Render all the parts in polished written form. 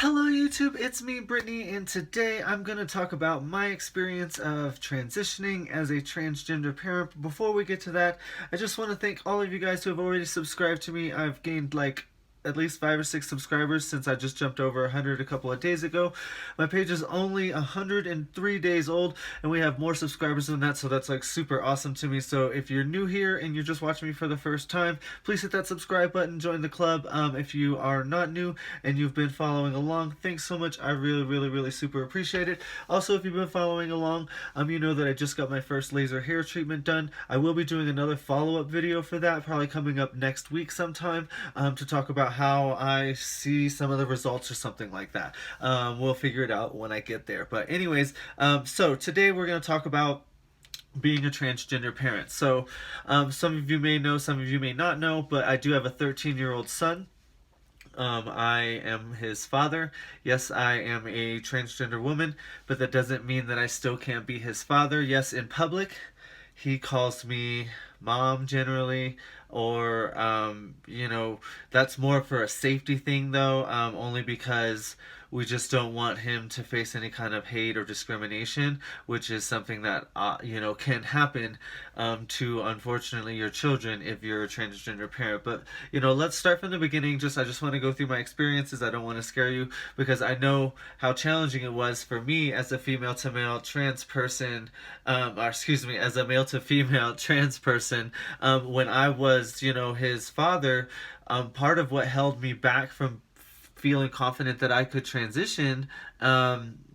Hello YouTube, it's me Brittany, and today I'm going to talk about my experience of transitioning as a transgender parent. Before we get to that, I just want to thank all of you guys who have already subscribed to me. I've gained like at least 5 or 6 subscribers since I just jumped over 100 a couple of days ago. My page is only 103 days old, and we have more subscribers than that, so that's like super awesome to me. So if you're new here and you're just watching me for the first time, please hit that subscribe button, join the club. If you are not new and you've been following along, thanks so much. I really super appreciate it. Also, if you've been following along, you know that I just got my first laser hair treatment done. I will be doing another follow-up video for that, probably coming up next week sometime, to talk about how I see some of the results or something like that. We'll figure it out when I get there. But anyways, so today we're going to talk about being a transgender parent. So some of you may know, some of you may not know, but I do have a 13-year-old son. I am his father. Yes, I am a transgender woman, but that doesn't mean that I still can't be his father. Yes, in public, he calls me mom generally, or that's more for a safety thing though, only because we just don't want him to face any kind of hate or discrimination, which is something that can happen to, unfortunately, your children if you're a transgender parent. But let's start from the beginning. I just want to go through my experiences. I don't want to scare you, because I know how challenging it was for me as a female to male trans person, or excuse me, as a male to female trans person, when I was his father. Part of what held me back from feeling confident that I could transition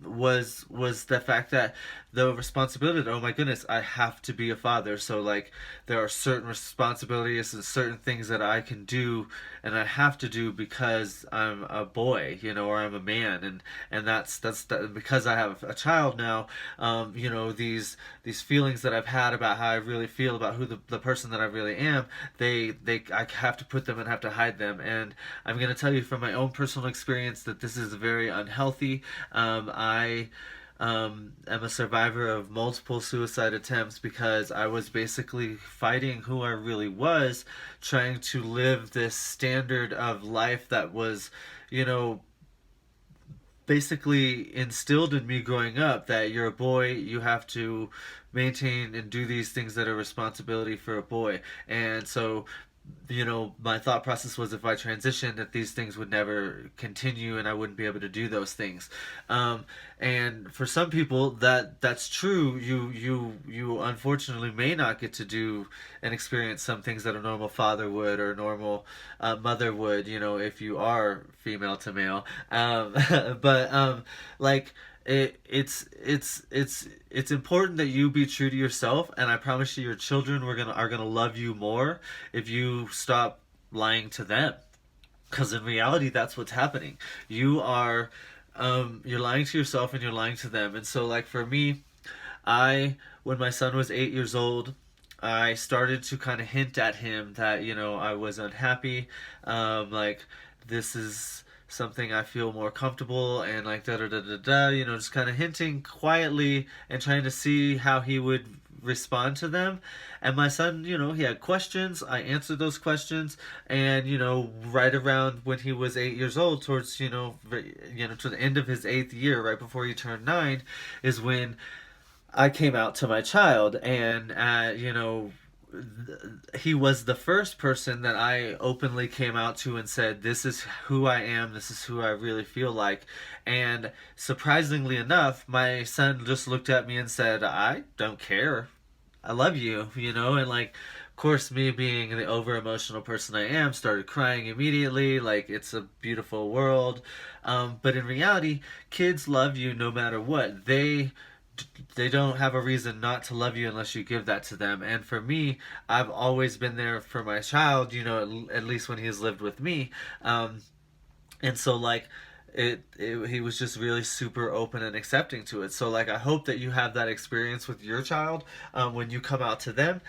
was the fact that the responsibility that, oh my goodness, I have to be a father. So like there are certain responsibilities and certain things that I can do and I have to do because I'm a boy, or I'm a man, and that's because I have a child now. These feelings that I've had about how I really feel about who the person that I really am, I have to put them and have to hide them. And I'm going to tell you from my own personal experience that this is very unhealthy. I am a survivor of multiple suicide attempts because I was basically fighting who I really was, trying to live this standard of life that was, basically instilled in me growing up, that you're a boy, you have to maintain and do these things that are responsibility for a boy. And so my thought process was, if I transitioned, that these things would never continue and I wouldn't be able to do those things. And for some people, that's true. You unfortunately may not get to do and experience some things that a normal father would, or a normal mother would, if you are female to male. But like it's important that you be true to yourself, and I promise you, your children are gonna love you more if you stop lying to them. Because in reality, that's what's happening. You're lying to yourself and you're lying to them. And so, like for me, when my son was 8 years old, I started to kind of hint at him that I was unhappy. Like, this is something I feel more comfortable, and like da da da da da, just kind of hinting quietly and trying to see how he would respond to them. And my son, he had questions. I answered those questions, and right around when he was 8 years old, towards to the end of his 8th year, right before he turned 9, is when I came out to my child. And he was the first person that I openly came out to and said, this is who I am, this is who I really feel like. And surprisingly enough, my son just looked at me and said, I don't care, I love you, and like, of course, me being the over emotional person I am, started crying immediately, like it's a beautiful world. But in reality, kids love you no matter what. They don't have a reason not to love you unless you give that to them. And for me, I've always been there for my child, at least when he's lived with me. And so like he was just really super open and accepting to it. So like, I hope that you have that experience with your child when you come out to them.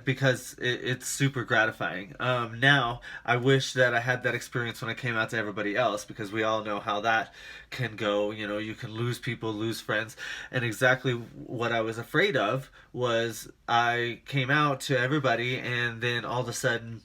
Because it's super gratifying. Now, I wish that I had that experience when I came out to everybody else, because we all know how that can go. You can lose people, lose friends. And exactly what I was afraid of was, I came out to everybody and then all of a sudden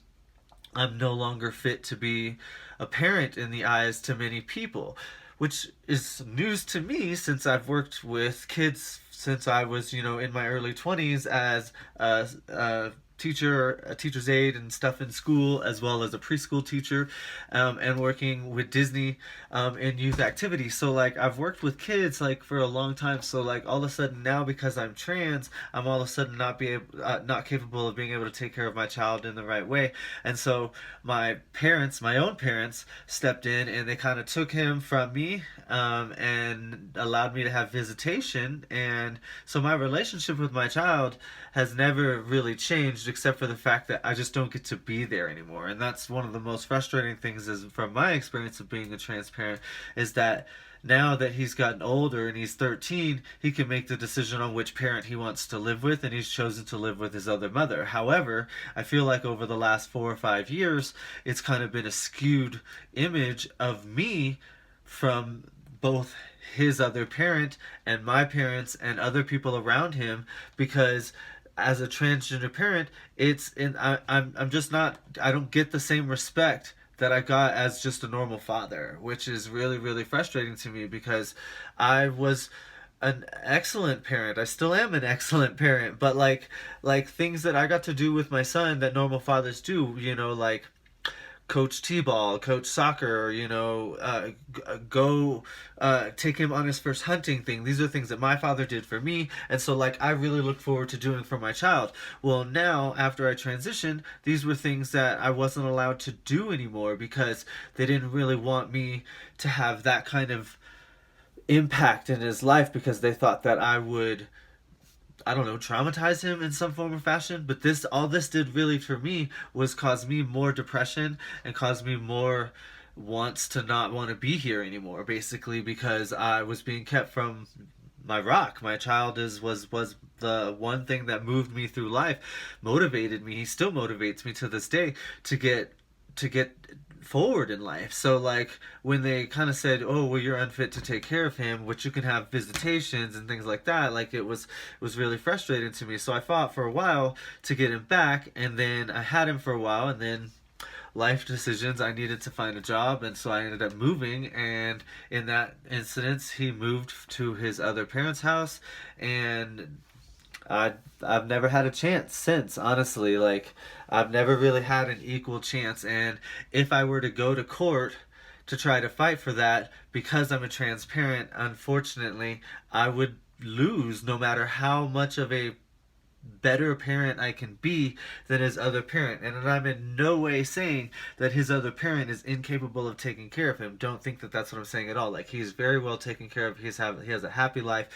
I'm no longer fit to be apparent in the eyes to many people, which is news to me since I've worked with kids since I was, in my early 20s as a teacher, a teacher's aide and stuff in school, as well as a preschool teacher, and working with Disney in youth activities. So like I've worked with kids like for a long time. So like all of a sudden now, because I'm trans, I'm all of a sudden not capable of being able to take care of my child in the right way. And so my parents, my own parents, stepped in and they kind of took him from me, and allowed me to have visitation. And so my relationship with my child has never really changed, except for the fact that I just don't get to be there anymore. And that's one of the most frustrating things, is from my experience of being a trans parent, is that now that he's gotten older and he's 13, he can make the decision on which parent he wants to live with, and he's chosen to live with his other mother. However, I feel like over the last 4 or 5 years, it's kind of been a skewed image of me from both his other parent and my parents and other people around him, because as a transgender parent, I'm just not, I don't get the same respect that I got as just a normal father, which is really, really frustrating to me, because I was an excellent parent. I still am an excellent parent, but like things that I got to do with my son that normal fathers do, like coach t-ball, coach soccer, go take him on his first hunting thing. These are things that my father did for me, and so like I really look forward to doing for my child. Well, now after I transitioned, these were things that I wasn't allowed to do anymore, because they didn't really want me to have that kind of impact in his life, because they thought that I would, I don't know, traumatize him in some form or fashion. But all this did really for me was cause me more depression and cause me more wants to not want to be here anymore, basically, because I was being kept from my rock. My child was the one thing that moved me through life, motivated me. He still motivates me to this day to get forward in life. So like when they kind of said, oh well, you're unfit to take care of him, which you can have visitations and things like that, like it was really frustrating to me. So I fought for a while to get him back, and then I had him for a while, and then life decisions, I needed to find a job, and so I ended up moving. And in that instance, he moved to his other parents' house, and I've never had a chance since, honestly. Like, I've never really had an equal chance. And if I were to go to court to try to fight for that, because I'm a trans parent, unfortunately, I would lose, no matter how much of a better parent I can be than his other parent. And I'm in no way saying that his other parent is incapable of taking care of him. Don't think that that's what I'm saying at all. Like, he's very well taken care of. He has a happy life.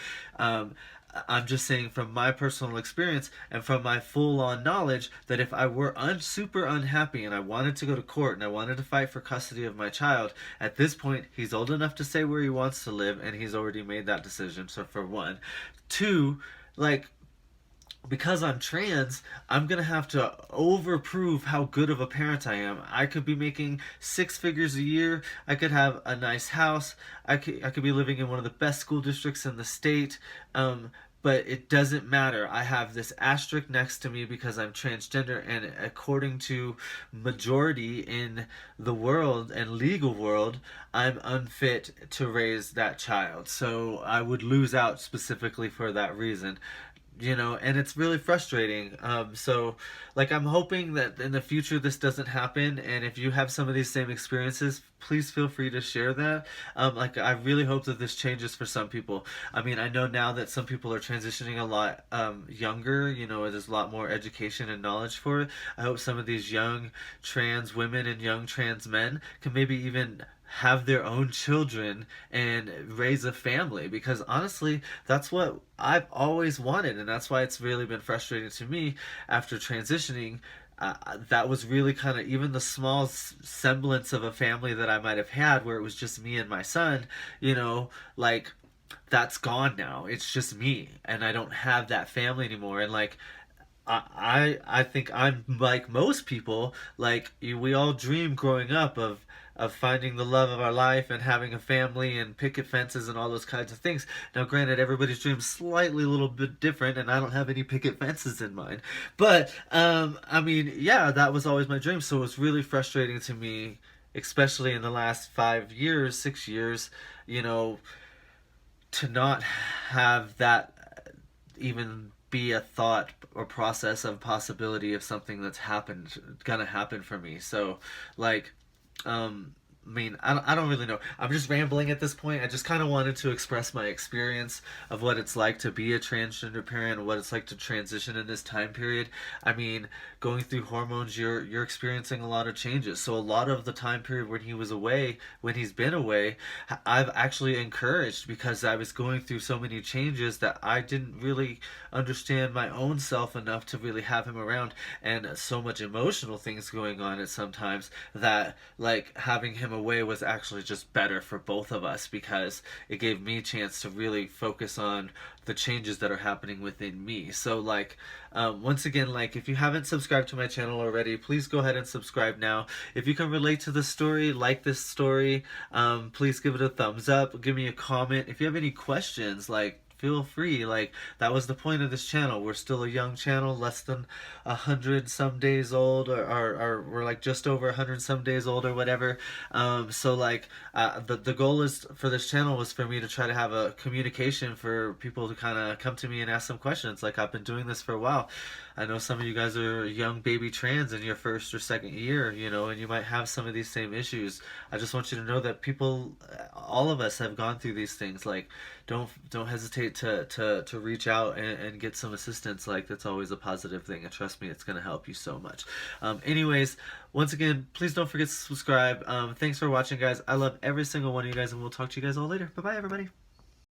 I'm just saying from my personal experience and from my full-on knowledge that if I were super unhappy and I wanted to go to court and I wanted to fight for custody of my child, at this point he's old enough to say where he wants to live, and he's already made that decision. So for one. Two, like, because I'm trans, I'm gonna have to overprove how good of a parent I am. I could be making 6 figures a year. I could have a nice house. I could be living in one of the best school districts in the state. But it doesn't matter. I have this asterisk next to me because I'm transgender, and according to majority in the world and legal world, I'm unfit to raise that child. So I would lose out specifically for that reason. And it's really frustrating. So like, I'm hoping that in the future this doesn't happen, and if you have some of these same experiences, please feel free to share that. Like, I really hope that this changes for some people. I mean, I know now that some people are transitioning a lot younger, there's a lot more education and knowledge for it. I hope some of these young trans women and young trans men can maybe even have their own children and raise a family, because honestly, that's what I've always wanted, and that's why it's really been frustrating to me after transitioning. That was really kind of, even the small semblance of a family that I might have had, where it was just me and my son, like, that's gone now. It's just me, and I don't have that family anymore. And like, I think I'm like most people. Like, we all dream growing up of finding the love of our life and having a family and picket fences and all those kinds of things. Now, granted, everybody's dream is slightly a little bit different, and I don't have any picket fences in mind. But I mean, yeah, that was always my dream. So it was really frustrating to me especially in the last 5 years, 6 years, you know, to not have that even be a thought or process of possibility of something that's gonna happen for me. So, like, I mean, I don't really know. I'm just rambling at this point. I just kind of wanted to express my experience of what it's like to be a transgender parent, what it's like to transition in this time period. I mean, going through hormones, you're experiencing a lot of changes. So a lot of the time period when he was away, when he's been away, I've actually encouraged because I was going through so many changes that I didn't really understand my own self enough to really have him around, and so much emotional things going on at sometimes that like having him away was actually just better for both of us because it gave me a chance to really focus on the changes that are happening within me. So like once again, like if you haven't subscribed to my channel already, please go ahead and subscribe now. If you can relate to the story, like this story, please give it a thumbs up, give me a comment. If you have any questions, like feel free. Like that was the point of this channel. We're still a young channel, less than 100 some days old, or we're like just over 100 some days old or whatever. So like the goal is for this channel was for me to try to have a communication for people to kind of come to me and ask some questions. Like I've been doing this for a while. I know some of you guys are young baby trans in your first or second year, you know, and you might have some of these same issues. I just want you to know that people, all of us have gone through these things. Like don't hesitate to reach out and get some assistance. Like that's always a positive thing, and trust me, it's going to help you so much. Anyways, once again, please don't forget to subscribe. Thanks for watching, guys. I love every single one of you guys, and we'll talk to you guys all later. Bye bye, everybody.